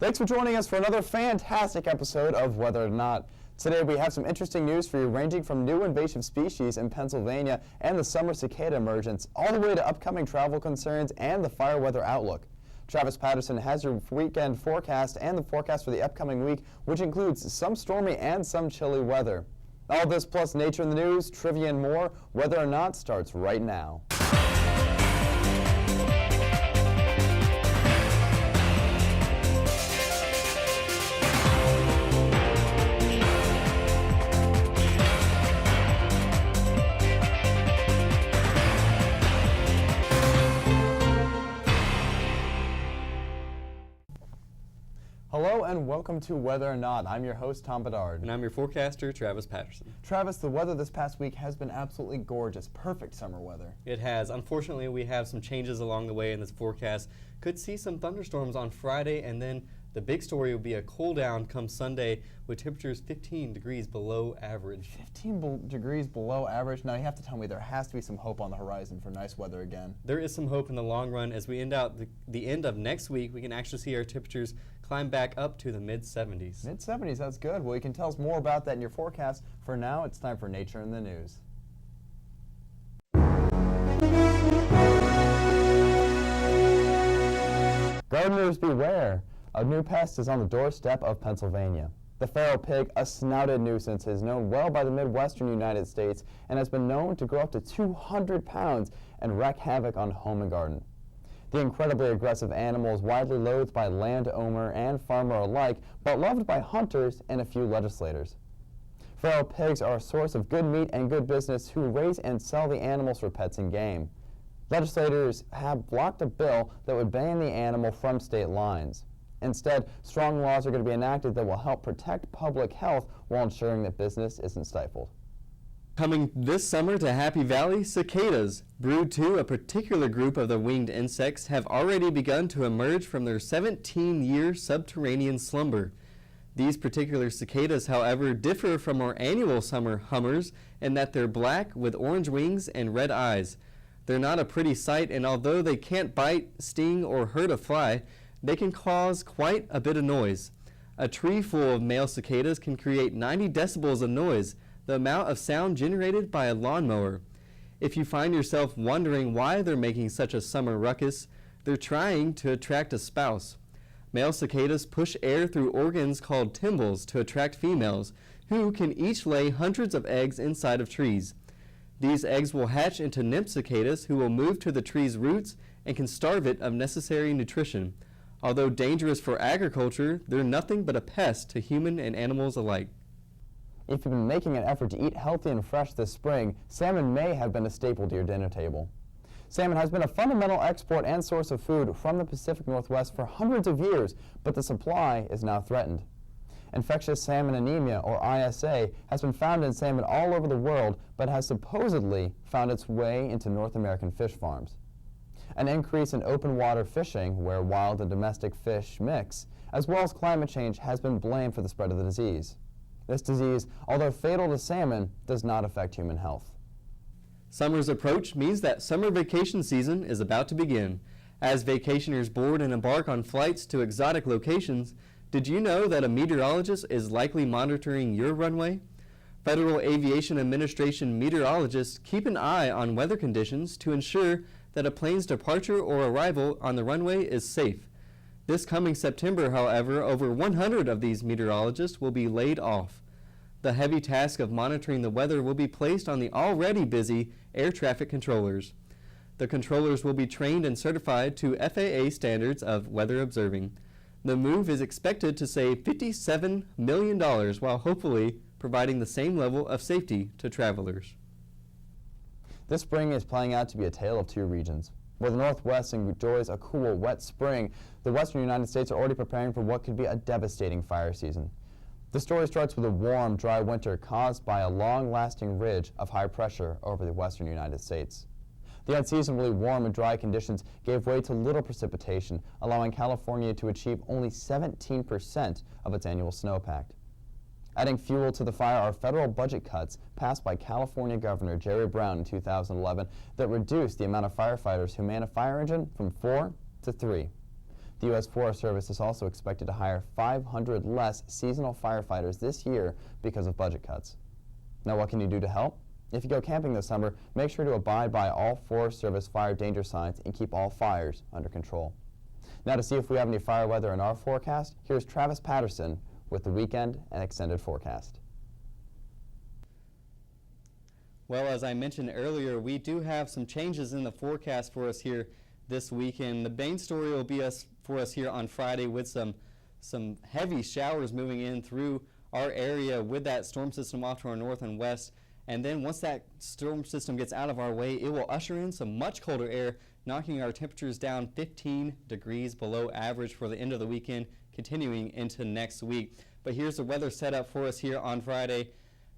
Thanks for joining us for another fantastic episode of Weather or Not. Today we have some interesting news for you, ranging from new invasive species in Pennsylvania and the summer cicada emergence, all the way to upcoming travel concerns and the fire weather outlook. Travis Patterson has your weekend forecast and the forecast for the upcoming week, which includes some stormy and some chilly weather. All this plus nature in the news, trivia, and more. Weather or Not starts right now. Hello and welcome to Weather or Not. I'm your host, Tom Bedard. And I'm your forecaster, Travis Patterson. Travis, the weather this past week has been absolutely gorgeous. Perfect summer weather. It has. Unfortunately, we have some changes along the way in this forecast. Could see some thunderstorms on Friday, and then the big story will be a cool down come Sunday with temperatures 15 degrees below average. 15 degrees below average. Now you have to tell me there has to be some hope on the horizon for nice weather again. There is some hope in the long run. As we end out the end of next week, we can actually see our temperatures climb back up to the mid-70s. Mid-70s, that's good. Well, you can tell us more about that in your forecast. For now, it's time for Nature in the News. Gardeners beware. A new pest is on the doorstep of Pennsylvania. The feral pig, a snouted nuisance, is known well by the Midwestern United States and has been known to grow up to 200 pounds and wreak havoc on home and garden. The incredibly aggressive animal is widely loathed by landowner and farmer alike, but loved by hunters and a few legislators. Feral pigs are a source of good meat and good business who raise and sell the animals for pets and game. Legislators have blocked a bill that would ban the animal from state lines. Instead, strong laws are going to be enacted that will help protect public health while ensuring that business isn't stifled. Coming this summer to Happy Valley, cicadas, brood 2, a particular group of the winged insects, have already begun to emerge from their 17-year subterranean slumber. These particular cicadas, however, differ from our annual summer hummers in that they're black with orange wings and red eyes. They're not a pretty sight, and although they can't bite, sting, or hurt a fly, they can cause quite a bit of noise. A tree full of male cicadas can create 90 decibels of noise, the amount of sound generated by a lawnmower. If you find yourself wondering why they're making such a summer ruckus, they're trying to attract a spouse. Male cicadas push air through organs called tymbals to attract females, who can each lay hundreds of eggs inside of trees. These eggs will hatch into nymph cicadas who will move to the tree's roots and can starve it of necessary nutrition. Although dangerous for agriculture, they're nothing but a pest to human and animals alike. If you've been making an effort to eat healthy and fresh this spring, salmon may have been a staple to your dinner table. Salmon has been a fundamental export and source of food from the Pacific Northwest for hundreds of years, but the supply is now threatened. Infectious salmon anemia, or ISA, has been found in salmon all over the world, but has supposedly found its way into North American fish farms. An increase in open water fishing, where wild and domestic fish mix, as well as climate change, has been blamed for the spread of the disease. This disease, although fatal to salmon, does not affect human health. Summer's approach means that summer vacation season is about to begin. As vacationers board and embark on flights to exotic locations, did you know that a meteorologist is likely monitoring your runway? Federal Aviation Administration meteorologists keep an eye on weather conditions to ensure that a plane's departure or arrival on the runway is safe. This coming September, however, over 100 of these meteorologists will be laid off. The heavy task of monitoring the weather will be placed on the already busy air traffic controllers. The controllers will be trained and certified to FAA standards of weather observing. The move is expected to save $57 million while hopefully providing the same level of safety to travelers. This spring is playing out to be a tale of two regions. Where the Northwest enjoys a cool, wet spring, the Western United States are already preparing for what could be a devastating fire season. The story starts with a warm, dry winter caused by a long-lasting ridge of high pressure over the Western United States. The unseasonably warm and dry conditions gave way to little precipitation, allowing California to achieve only 17% of its annual snowpack. Adding fuel to the fire are federal budget cuts passed by California Governor Jerry Brown in 2011 that reduced the amount of firefighters who man a fire engine from 4 to 3. The U.S. Forest Service is also expected to hire 500 less seasonal firefighters this year because of budget cuts. Now, what can you do to help? If you go camping this summer, make sure to abide by all Forest Service fire danger signs and keep all fires under control. Now, to see if we have any fire weather in our forecast, here's Travis Patterson with the weekend and extended forecast. Well, as I mentioned earlier, we do have some changes in the forecast for us here this weekend. The main story will be for us here on Friday with some heavy showers moving in through our area with that storm system off to our north and west. And then once that storm system gets out of our way, it will usher in some much colder air, knocking our temperatures down 15 degrees below average for the end of the weekend, continuing into next week. But here's the weather setup for us here on Friday.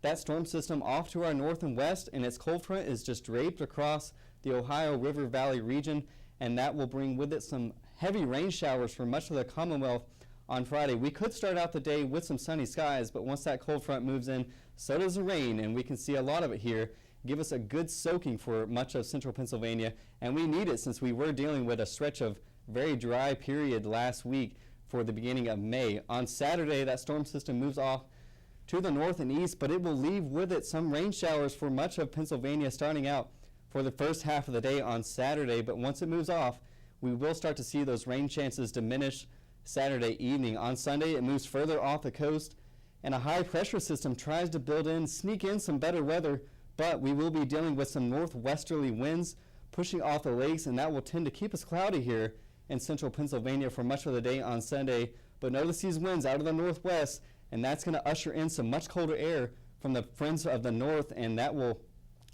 That storm system off to our north and west, and its cold front is just draped across the Ohio River Valley region, and that will bring with it some heavy rain showers for much of the Commonwealth on Friday. We could start out the day with some sunny skies, but once that cold front moves in, so does the rain, and we can see a lot of it here. Give us a good soaking for much of central Pennsylvania, and we need it since we were dealing with a stretch of very dry period last week for the beginning of May. On Saturday, that storm system moves off to the north and east, but it will leave with it some rain showers for much of Pennsylvania starting out for the first half of the day on Saturday. But once it moves off, we will start to see those rain chances diminish Saturday evening. On Sunday, it moves further off the coast, and a high pressure system tries to sneak in some better weather, but we will be dealing with some northwesterly winds pushing off the lakes, and that will tend to keep us cloudy here in central Pennsylvania for much of the day on Sunday. But notice these winds out of the northwest, and that's going to usher in some much colder air from the friends of the north, and that will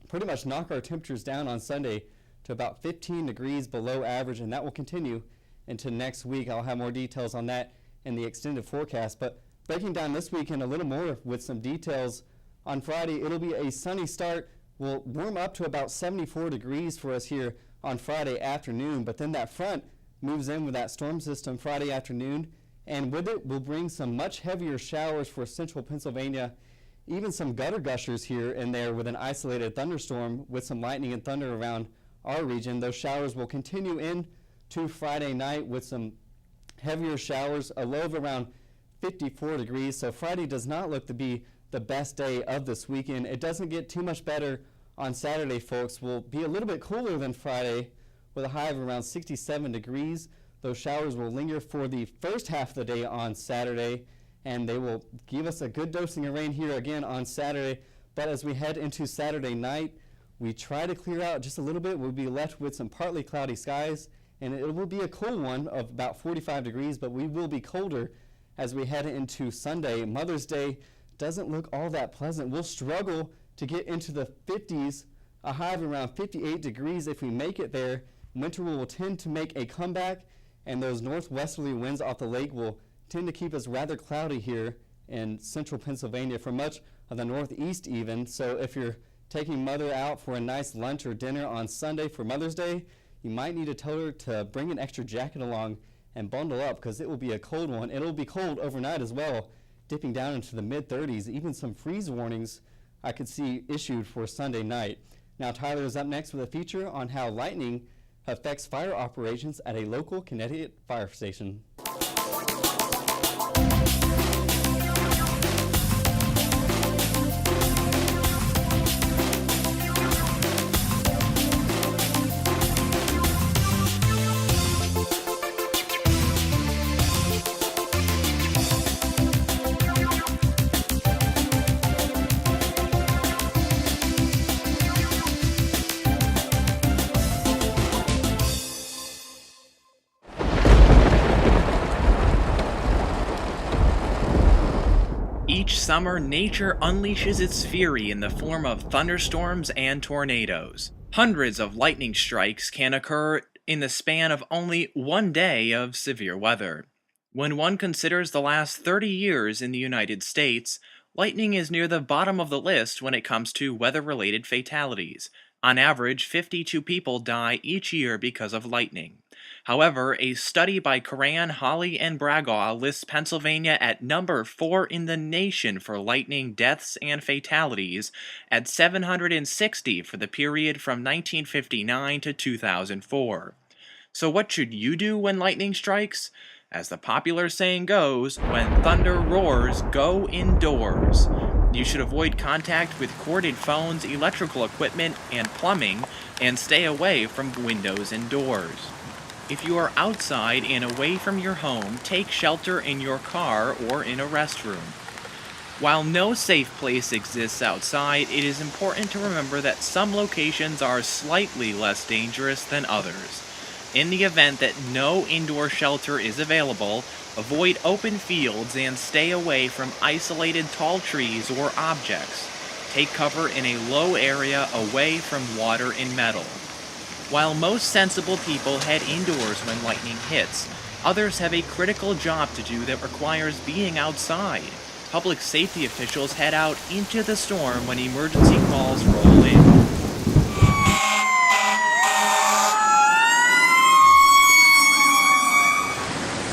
pretty much knock our temperatures down on Sunday to about 15 degrees below average, and that will continue into next week. I'll have more details on that in the extended forecast. But breaking down this weekend a little more with some details, on Friday it'll be a sunny start. We'll warm up to about 74 degrees for us here on Friday afternoon, but then that front moves in with that storm system Friday afternoon, and with it will bring some much heavier showers for central Pennsylvania, even some gutter gushers here and there with an isolated thunderstorm with some lightning and thunder around our region. Those showers will continue in to Friday night with some heavier showers, a low of around 54 degrees. So Friday does not look to be the best day of this weekend. It doesn't get too much better on Saturday, folks. We'll be a little bit cooler than Friday with a high of around 67 degrees. Those showers will linger for the first half of the day on Saturday, and they will give us a good dosing of rain here again on Saturday. But as we head into Saturday night, we try to clear out just a little bit. We'll be left with some partly cloudy skies, and it will be a cool one of about 45 degrees, but we will be colder as we head into Sunday. Mother's Day doesn't look all that pleasant. We'll struggle to get into the 50s, a high of around 58 degrees if we make it there. Winter will tend to make a comeback, and those northwesterly winds off the lake will tend to keep us rather cloudy here in central Pennsylvania for much of the northeast even. So if you're taking mother out for a nice lunch or dinner on Sunday for Mother's Day, you might need to tell her to bring an extra jacket along and bundle up, because it will be a cold one. It'll be cold overnight as well, dipping down into the mid-30s. Even some freeze warnings I could see issued for Sunday night. Now Tyler is up next with a feature on how lightning affects fire operations at a local Connecticut fire station. Each summer, nature unleashes its fury in the form of thunderstorms and tornadoes. Hundreds of lightning strikes can occur in the span of only one day of severe weather. When one considers the last 30 years in the United States, lightning is near the bottom of the list when it comes to weather-related fatalities. On average, 52 people die each year because of lightning. However, a study by Coran, Hawley, and Bragaw lists Pennsylvania at number 4 in the nation for lightning deaths and fatalities, at 760 for the period from 1959 to 2004. So what should you do when lightning strikes? As the popular saying goes, when thunder roars, go indoors. You should avoid contact with corded phones, electrical equipment, and plumbing, and stay away from windows and doors. If you are outside and away from your home, take shelter in your car or in a restroom. While no safe place exists outside, it is important to remember that some locations are slightly less dangerous than others. In the event that no indoor shelter is available, avoid open fields and stay away from isolated tall trees or objects. Take cover in a low area away from water and metal. While most sensible people head indoors when lightning hits, others have a critical job to do that requires being outside. Public safety officials head out into the storm when emergency calls roll in.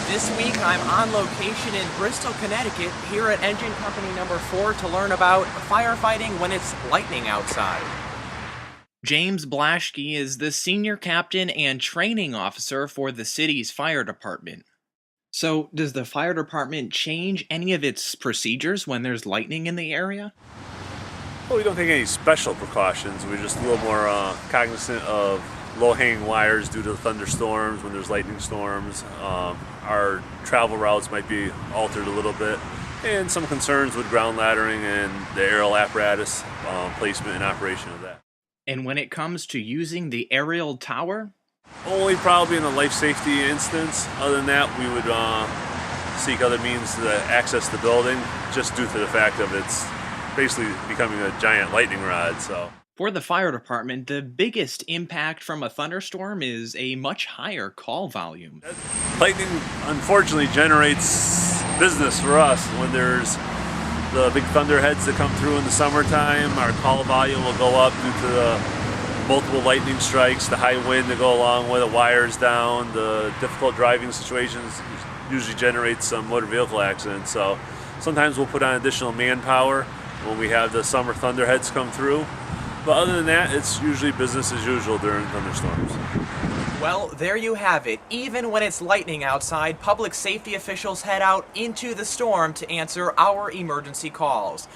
This week I'm on location in Bristol, Connecticut, here at Engine Company number 4 to learn about firefighting when it's lightning outside. James Blaschke is the senior captain and training officer for the city's fire department. So, does the fire department change any of its procedures when there's lightning in the area? Well, we don't take any special precautions. We're just a little more cognizant of low-hanging wires due to thunderstorms when there's lightning storms. Our travel routes might be altered a little bit, and some concerns with ground laddering and the aerial apparatus placement and operation of that. And when it comes to using the aerial tower? Only probably in a life safety instance. Other than that, we would seek other means to access the building, just due to the fact of it's basically becoming a giant lightning rod. So, for the fire department, the biggest impact from a thunderstorm is a much higher call volume. Lightning, unfortunately, generates business for us. When there's the big thunderheads that come through in the summertime, our call volume will go up due to the multiple lightning strikes, the high wind to go along with it, wires down, the difficult driving situations usually generate some motor vehicle accidents. So sometimes we'll put on additional manpower when we have the summer thunderheads come through. But other than that, it's usually business as usual during thunderstorms. Well, there you have it. Even when it's lightning outside, public safety officials head out into the storm to answer our emergency calls.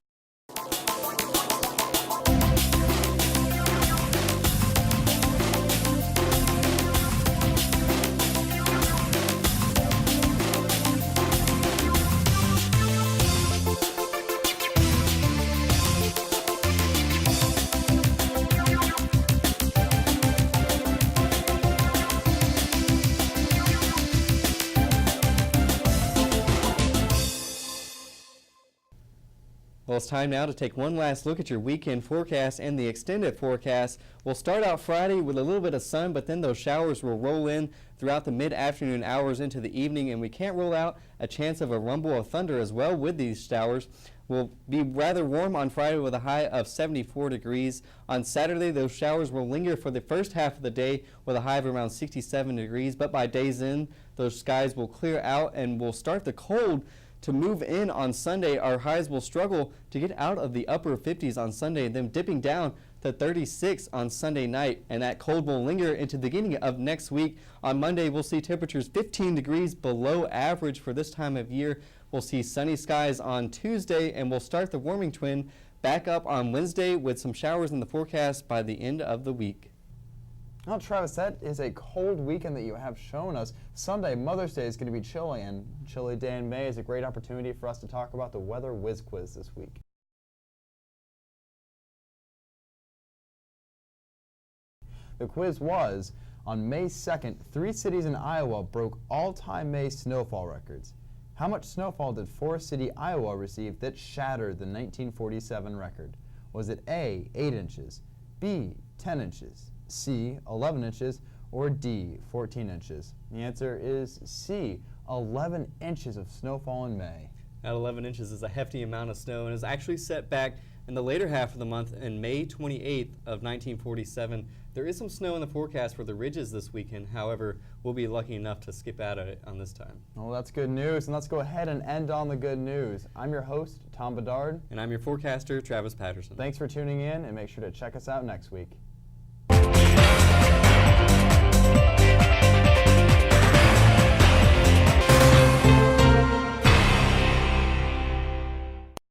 Well, it's time now to take one last look at your weekend forecast and the extended forecast. We'll start out Friday with a little bit of sun, but then those showers will roll in throughout the mid-afternoon hours into the evening, and we can't rule out a chance of a rumble of thunder as well with these showers. Will be rather warm on Friday with a high of 74 degrees. On Saturday, those showers will linger for the first half of the day with a high of around 67 degrees, but by day's end, those skies will clear out and will start the cold to move in on Sunday. Our highs will struggle to get out of the upper 50s on Sunday, then dipping down to 36 on Sunday night, and that cold will linger into the beginning of next week. On Monday, we'll see temperatures 15 degrees below average for this time of year. We'll see sunny skies on Tuesday, and we'll start the warming trend back up on Wednesday with some showers in the forecast by the end of the week. Well, Travis, that is a cold weekend that you have shown us. Sunday, Mother's Day, is going to be chilly, and Chilly Day in May is a great opportunity for us to talk about the Weather Whiz Quiz this week. The quiz was, on May 2nd, 3 cities in Iowa broke all-time May snowfall records. How much snowfall did Forest City, Iowa receive that shattered the 1947 record? Was it A, 8 inches, B, 10 inches, C, 11 inches, or D, 14 inches? The answer is C, 11 inches of snowfall in May. That 11 inches is a hefty amount of snow and is actually set back in the later half of the month in May 28th of 1947. There is some snow in the forecast for the ridges this weekend. However, we'll be lucky enough to skip out of it on this time. Well, that's good news, and let's go ahead and end on the good news. I'm your host, Tom Bedard. And I'm your forecaster, Travis Patterson. Thanks for tuning in, and make sure to check us out next week.